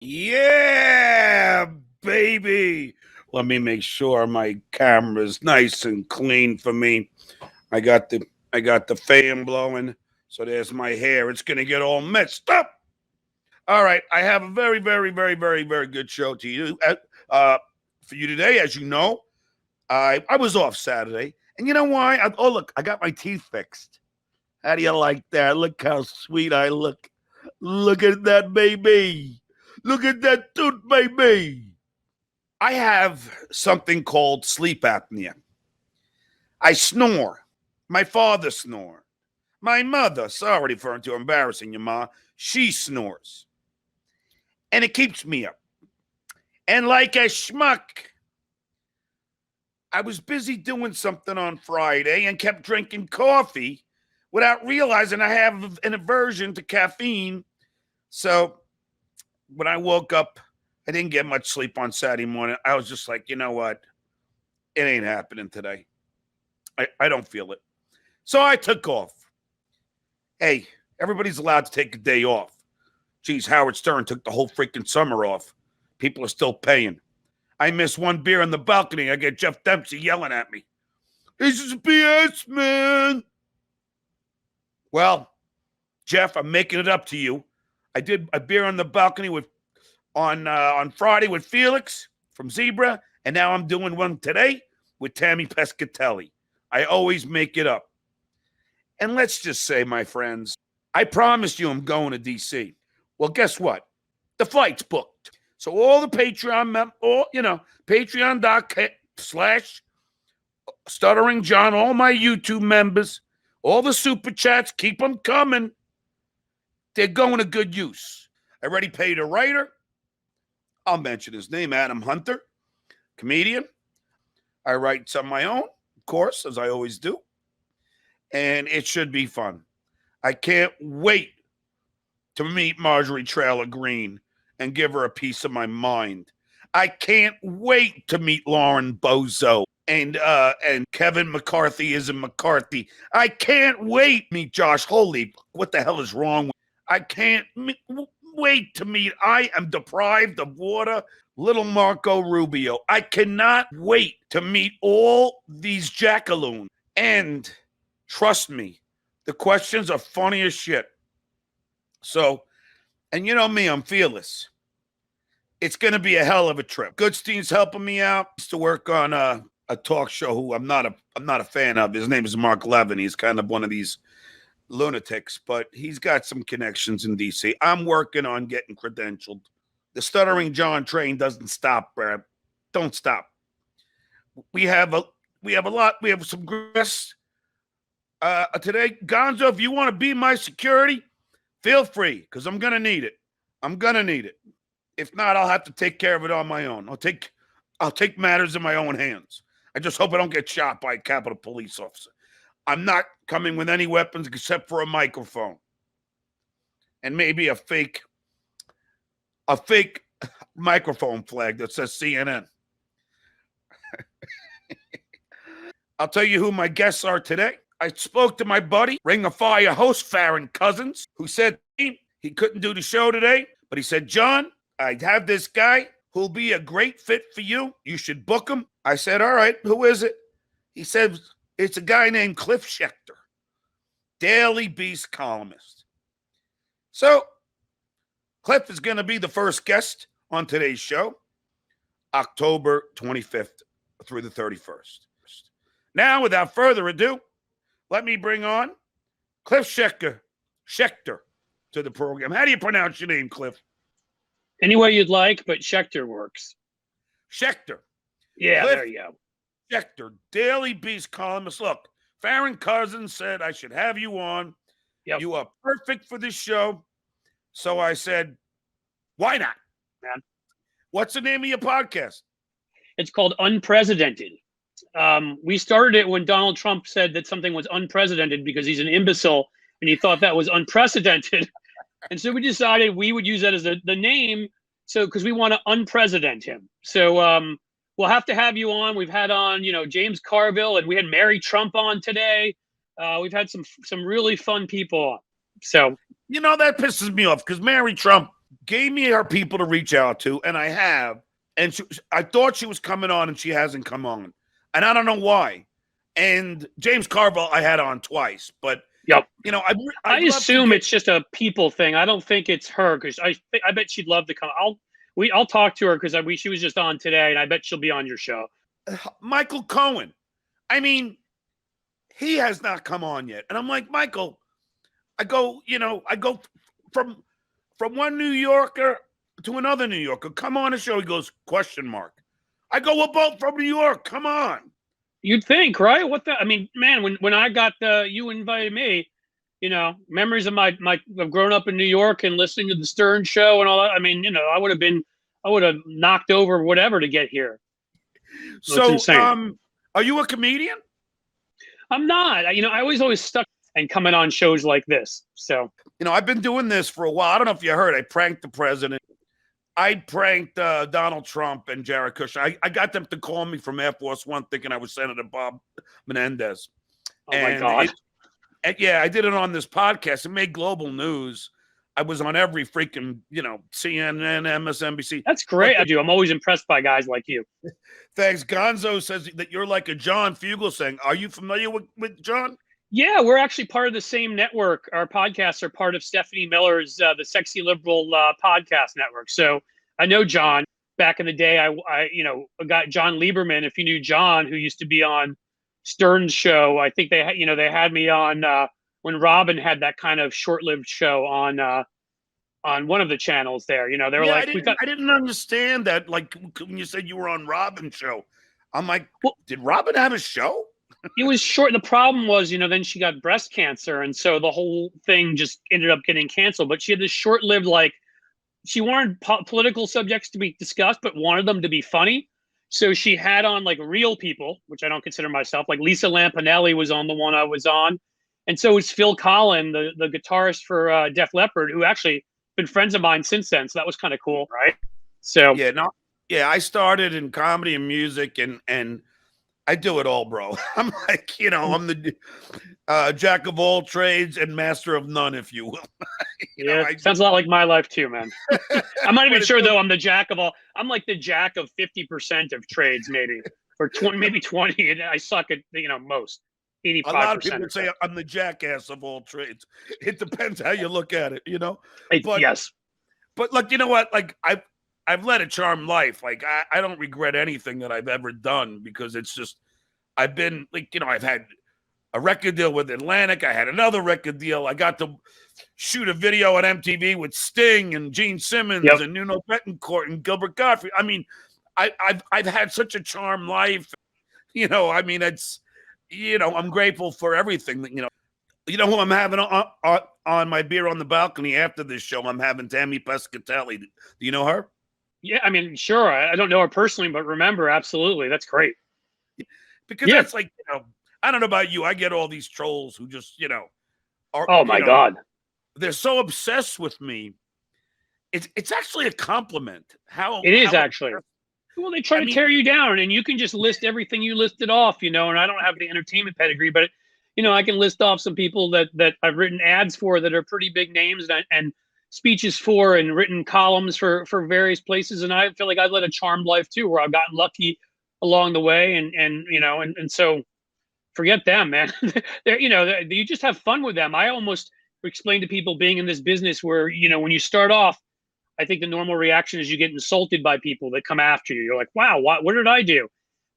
Yeah, baby. Let me make sure my camera's nice and clean for me. I got the I got the fan blowing, so there's my hair. It's gonna get all messed up. All right, I have a very, very, very, very, very good show to you. For you today, as you know, I was off Saturday, and you know why? Oh look, I got my teeth fixed. How do you like that? Look how sweet I look. Look at that baby. Look at that tooth, baby. I have something called sleep apnea. I snore. My father snores. My mother, sorry to embarrassing you, Ma, she snores. And it keeps me up. And like a schmuck, I was busy doing something on Friday and kept drinking coffee without realizing I have an aversion to caffeine. So when I woke up, I didn't get much sleep on Saturday morning. I was just like, you know what? It ain't happening today. I don't feel it. So I took off. Hey, everybody's allowed to take a day off. Geez, Howard Stern took the whole freaking summer off. People are still paying. I miss one beer on the balcony. I get Jeff Dempsey yelling at me. This is BS, man. Well, Jeff, I'm making it up to you. I did a beer on the balcony with on Friday with Felix from Zebra, and now I'm doing one today with Tammy Pescatelli. I always make it up. And let's just say, my friends, I promised you I'm going to DC. Well, guess what? The flight's booked. So all the Patreon, Patreon.com/Stuttering John, all my YouTube members, all the super chats, keep them coming. They're going to good use. I already paid a writer. I'll mention his name, Adam Hunter, comedian. I write some of my own, of course, as I always do. And it should be fun. I can't wait to meet Marjorie Trailer Green and give her a piece of my mind. I can't wait to meet Lauren Bozo and Kevin McCarthy isn't McCarthy. I can't wait to meet Josh Holy. What the hell is wrong with I can't wait to meet I am deprived of water. Little Marco Rubio. I cannot wait to meet all these jackaloons. And trust me, the questions are funny as shit. So, and you know me, I'm fearless. It's going to be a hell of a trip. Goodstein's helping me out. I used to work on a talk show who I'm not a fan of. His name is Mark Levin. He's kind of one of these lunatics, but he's got some connections in DC. I'm working on getting credentialed. The Stuttering John train doesn't stop, Brad. Don't stop. We have a lot. We have some guests today. Gonzo, if you want to be my security, feel free, because I'm gonna need it. I'm gonna need it. If not, I'll have to take care of it on my own. I'll take matters in my own hands. I just hope I don't get shot by a Capitol Police officer. I'm not coming with any weapons except for a microphone and maybe a fake microphone flag that says CNN. I'll tell you who my guests are today. I spoke to my buddy, Ring of Fire host Farron Cousins, who said he couldn't do the show today, but he said, John, I have this guy who'll be a great fit for you. You should book him. I said, all right, who is it? He said, it's a guy named Cliff Schechter, Daily Beast columnist. So, Cliff is going to be the first guest on today's show, October 25th through the 31st. Now, without further ado, let me bring on Cliff Schechter to the program. How do you pronounce your name, Cliff? Any way you'd like, but Schechter works. Schechter. Yeah, Cliff there you go. Schechter, Daily Beast columnist. Look, Farron Cousins said I should have you on. Yep. You are perfect for this show. So I said, why not? Man. What's the name of your podcast? It's called Unprecedented. We started it when Donald Trump said that something was unprecedented because he's an imbecile and he thought that was unprecedented. And so we decided we would use that as the name. So because we want to unpresident him. So we'll have to have you on. We've had on, James Carville, and we had Mary Trump on today. We've had some really fun people on. So that pisses me off because Mary Trump gave me her people to reach out to, and I have. And I thought she was coming on, and she hasn't come on, and I don't know why. And James Carville, I had on twice, but Yep. I'd I love to assume get, it's just a people thing. I don't think it's her because I bet she'd love to come. I'll talk to her because she was just on today, and I bet she'll be on your show. Michael Cohen. I mean, he has not come on yet, and I'm like, Michael. I go from one New Yorker to another New Yorker. Come on the show. He goes, question mark. I go, we're both from New York. Come on. You'd think, right? What the? I mean, man, when I got you invited me, memories of of growing up in New York and listening to the Stern show and all that. I mean, I would have knocked over whatever to get here. So, are you a comedian? I'm not. I always stuck and coming on shows like this. So, I've been doing this for a while. I don't know if you heard. I pranked the president. I pranked Donald Trump and Jared Kushner. I got them to call me from Air Force One thinking I was Senator Bob Menendez. Oh, my God. Yeah, I did it on this podcast. It made global news. I was on every freaking, CNN, MSNBC. That's great. I'm always impressed by guys like you. Thanks. Gonzo says that you're like a John Fugelsang. Are you familiar with John? Yeah, we're actually part of the same network. Our podcasts are part of Stephanie Miller's The Sexy Liberal podcast network. So I know John. Back in the day, I got John Lieberman. If you knew John, who used to be on Stern's show, I think they had me on when Robin had that kind of short-lived show on one of the channels there. They were like, I didn't understand that. Like when you said you were on Robin's show, I'm like, well, did Robin have a show? It was short. The problem was, then she got breast cancer. And so the whole thing just ended up getting canceled. But she had this short-lived, she wanted political subjects to be discussed, but wanted them to be funny. So she had on real people, which I don't consider myself. Like Lisa Lampanelli was on the one I was on. And so was Phil Collin, the guitarist for Def Leppard, who actually been friends of mine since then. So that was kind of cool, right? So I started in comedy and music and I do it all, bro. I'm like, I'm the jack of all trades and master of none, if you will. Sounds a lot like my life too, man. I'm not even sure though. I'm the jack of all. I'm like the jack of 50% of trades, maybe, or 20, maybe 20. And I suck at most. 85%. A lot of people would say I'm the jackass of all trades. It depends how you look at it, But, yes. But look, you know what? Like I've led a charmed life. Like I don't regret anything that I've ever done because it's just I've been I've had a record deal with Atlantic. I had another record deal. I got to shoot a video on MTV with Sting and Gene Simmons and Nuno Betancourt and Gilbert Gottfried. I mean, I've had such a charmed life. I mean, it's I'm grateful for everything that who I'm having on my beer on the balcony after this show. I'm having Tammy Pescatelli. Do you know her? Yeah, I mean, sure. I don't know her personally, but remember, absolutely. That's great. Because that's I don't know about you. I get all these trolls who just, are. Oh my God. They're so obsessed with me. It's actually a compliment. It is actually. Well, they try to tear you down, and you can just list everything you listed off, and I don't have the entertainment pedigree, but I can list off some people that I've written ads for that are pretty big names and speeches for and written columns for various places. And I feel like I've led a charmed life too, where I've gotten lucky along the way. And so forget them, man. They're, you just have fun with them. I almost explain to people being in this business where, when you start off, I think the normal reaction is you get insulted by people that come after you. You're like, wow, what did I do?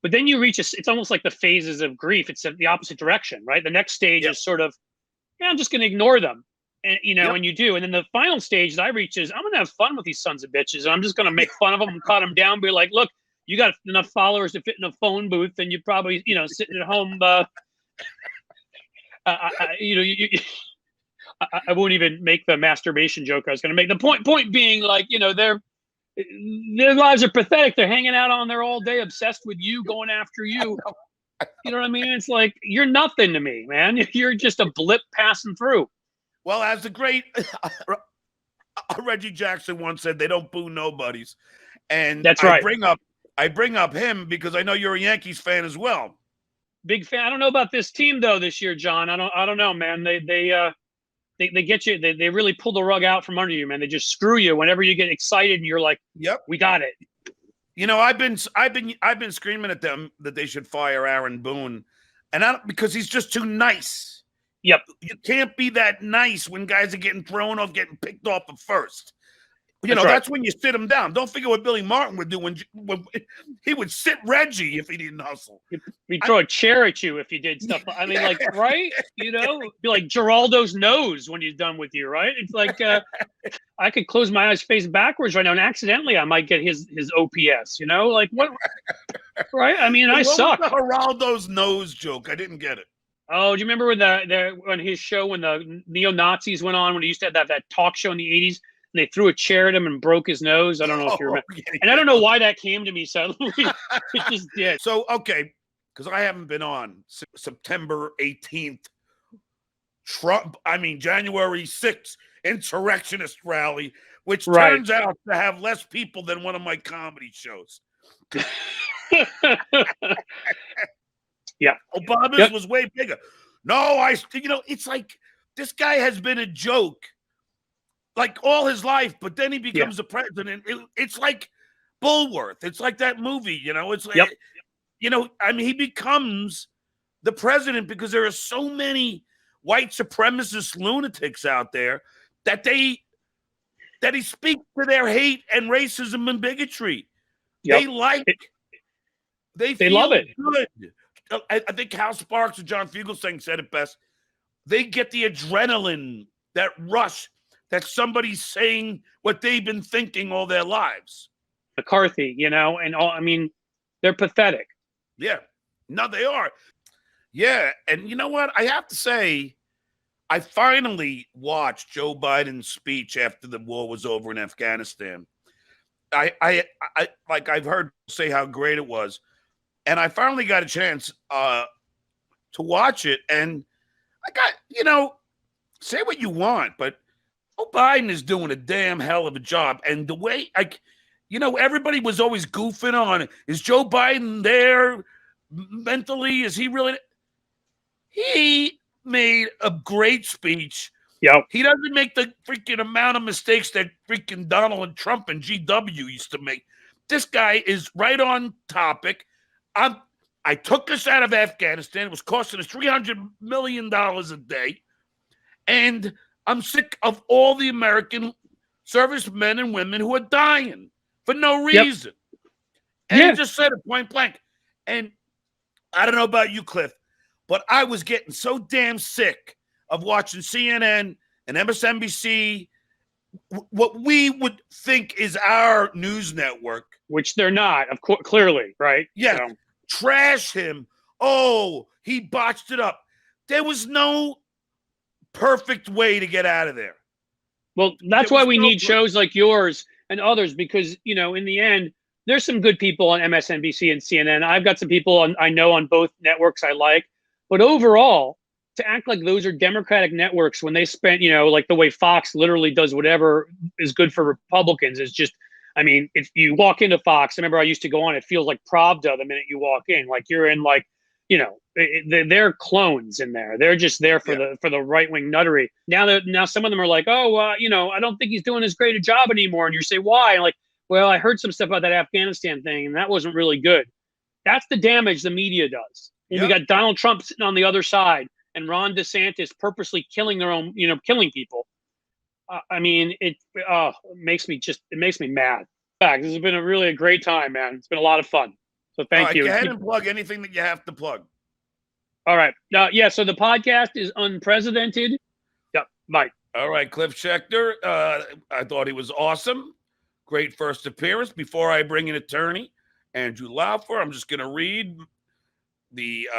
But then you reach it's almost like the phases of grief. It's the opposite direction, right? The next stage is sort of, I'm just going to ignore them. And, and you do. And then the final stage that I reach is I'm going to have fun with these sons of bitches. And I'm just going to make fun of them and cut them down. Be like, look, you got enough followers to fit in a phone booth and you probably, sitting at home, I won't even make the masturbation joke I was going to make. The point being their lives are pathetic. They're hanging out on there all day, obsessed with you, going after you. You know what I mean? It's like, you're nothing to me, man. You're just a blip passing through. Well, as the great Reggie Jackson once said, they don't boo nobodies. And that's right. I bring up him because I know you're a Yankees fan as well. Big fan. I don't know about this team though this year, John. I don't know, man. They they get you. They really pull the rug out from under you, man. They just screw you whenever you get excited and you're like, Yep. we got it. You know, I've been screaming at them that they should fire Aaron Boone, and because he's just too nice. Yep. You can't be that nice when guys are getting thrown off, getting picked off at first. That's right. That's when you sit him down. Don't forget what Billy Martin would do when he would sit Reggie if he didn't hustle. He'd throw a chair at you if you did stuff. I mean, like, right? You know, be like Geraldo's nose when he's done with you, right? It's like I could close my eyes face backwards right now, and accidentally I might get his OPS. You know, like what? Right? I mean, I suck. What was the Geraldo's nose joke? I didn't get it. Oh, do you remember when his show when the neo-Nazis went on when he used to have that talk show in the 80s? And they threw a chair at him and broke his nose. I don't know if you remember. Yeah. And I don't know why that came to me suddenly. It just did. So, okay, because I haven't been on September 18th, January 6th insurrectionist rally, which turns out to have less people than one of my comedy shows. Yeah. Obama's was way bigger. No, it's like this guy has been a joke like all his life, but then he becomes the president. It's like Bulworth. It's like that movie, it's like, he becomes the president because there are so many white supremacist lunatics out there that he speaks to their hate and racism and bigotry. Yep. They love it. Good. I think Hal Sparks or John Fugelsang said it best. They get the adrenaline, that rush, that somebody's saying what they've been thinking all their lives. McCarthy, and all, they're pathetic. Yeah. No, they are. Yeah. And you know what? I have to say, I finally watched Joe Biden's speech after the war was over in Afghanistan. I've heard say how great it was. And I finally got a chance to watch it. And I got, say what you want, but Joe Biden is doing a damn hell of a job. And the way, everybody was always goofing on, is Joe Biden there mentally? Is he really? He made a great speech. Yep. He doesn't make the freaking amount of mistakes that freaking Donald Trump and GW used to make. This guy is right on topic. I took us out of Afghanistan. It was costing us $300 million a day. And I'm sick of all the American servicemen and women who are dying for no reason. Yep. And he just said it point blank. And I don't know about you, Cliff, but I was getting so damn sick of watching CNN and MSNBC, what we would think is our news network. Which they're not, of course, clearly, right? Yeah. So. Trash him. Oh, he botched it up. There was no perfect way to get out of there. Well, that's why we need shows like yours and others, because, in the end, there's some good people on MSNBC and CNN. I've got some people I know on both networks I like. But overall, to act like those are Democratic networks when they spent, like the way Fox literally does whatever is good for Republicans is just, if you walk into Fox, I remember I used to go on, it feels like Pravda the minute you walk in. Like you're in they're clones in there. They're just there for the right-wing nuttery. Now some of them are like, I don't think he's doing as great a job anymore. And you say, why? And like, well, I heard some stuff about that Afghanistan thing, and that wasn't really good. That's the damage the media does. And we got Donald Trump sitting on the other side and Ron DeSantis purposely killing their own, killing people. It makes me mad. This has been a great time, man. It's been a lot of fun. So thank you. Go ahead and plug anything that you have to plug. All right. So the podcast is Unprecedented. Yep. Bye. All right. Cliff Schechter. I thought he was awesome. Great first appearance. Before I bring in attorney Andrew Laufer, I'm just going to read the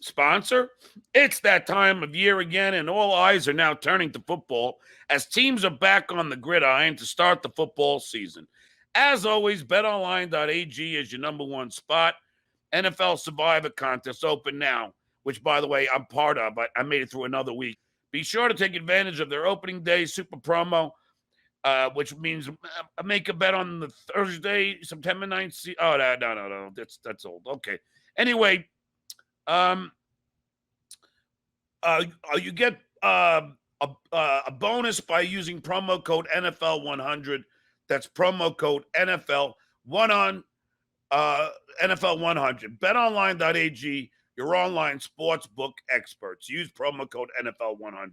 sponsor. It's that time of year again, and all eyes are now turning to football as teams are back on the gridiron to start the football season. As always, betonline.ag is your number one spot. NFL Survivor Contest open now, which, by the way, I'm part of. I made it through another week. Be sure to take advantage of their opening day super promo, which means make a bet on the Thursday, September 9th. Oh, no. That's old. Okay. Anyway, you get a bonus by using promo code NFL100. That's promo code NFL100. BetOnline.ag, your online sportsbook experts. Use promo code NFL100.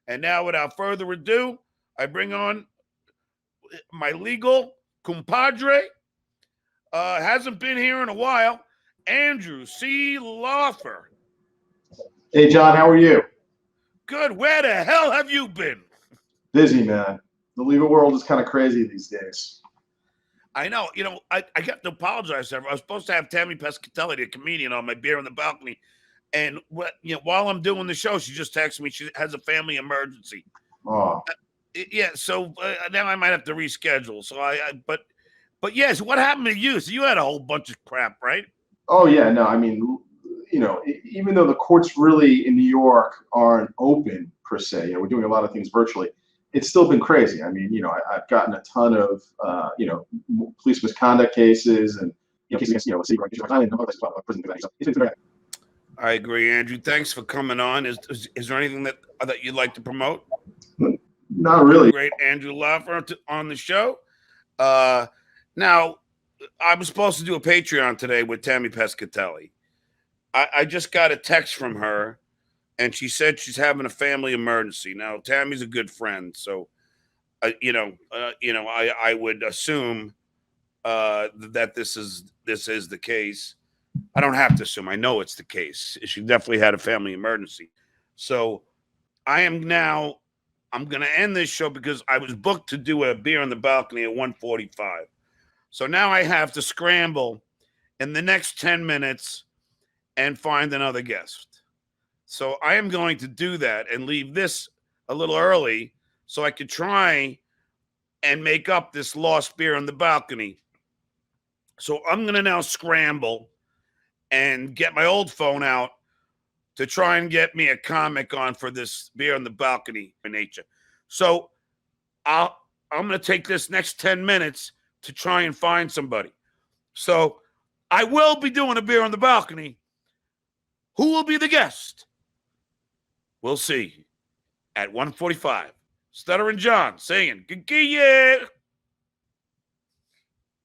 And now, without further ado, I bring on my legal compadre. Hasn't been here in a while. Andrew C. Lawfer. Hey, John, how are you? Good. Where the hell have you been? Busy, man. The legal world is kind of crazy these days. I know. I got to apologize. I was supposed to have Tammy Pescatelli, the comedian, on my Beer on the Balcony. And while I'm doing the show, she just texted me she has a family emergency. Oh, So now I might have to reschedule. So but yes, what happened to you? So you had a whole bunch of crap, right? oh yeah, no, I mean, even though the courts really in New York aren't open per se, we're doing a lot of things virtually. It's still been crazy. I mean, I've gotten a ton of, police misconduct cases and, cases against, city island and other places, prison things like that. It's been very I agree, Andrew. Thanks for coming on. Is there anything that you'd like to promote? Not really. Great, Andrew Laffer on the show. Now, I was supposed to do a Patreon today with Tammy Pescatelli. I just got a text from her, and she said she's having a family emergency. Now, Tammy's a good friend, so I would assume that this is the case. I don't have to assume. I know it's the case. She definitely had a family emergency. So I'm going to end this show because I was booked to do a Beer on the Balcony at 1:45. So now I have to scramble in the next 10 minutes and find another guest. So I am going to do that and leave this a little early so I could try and make up this lost Beer on the Balcony. So I'm going to now scramble and get my old phone out to try and get me a comic on for this Beer on the Balcony in nature. So I'm going to take this next 10 minutes to try and find somebody. So I will be doing a Beer on the Balcony. Who will be the guest? We'll see at 1:45. Stuttering John saying, "Good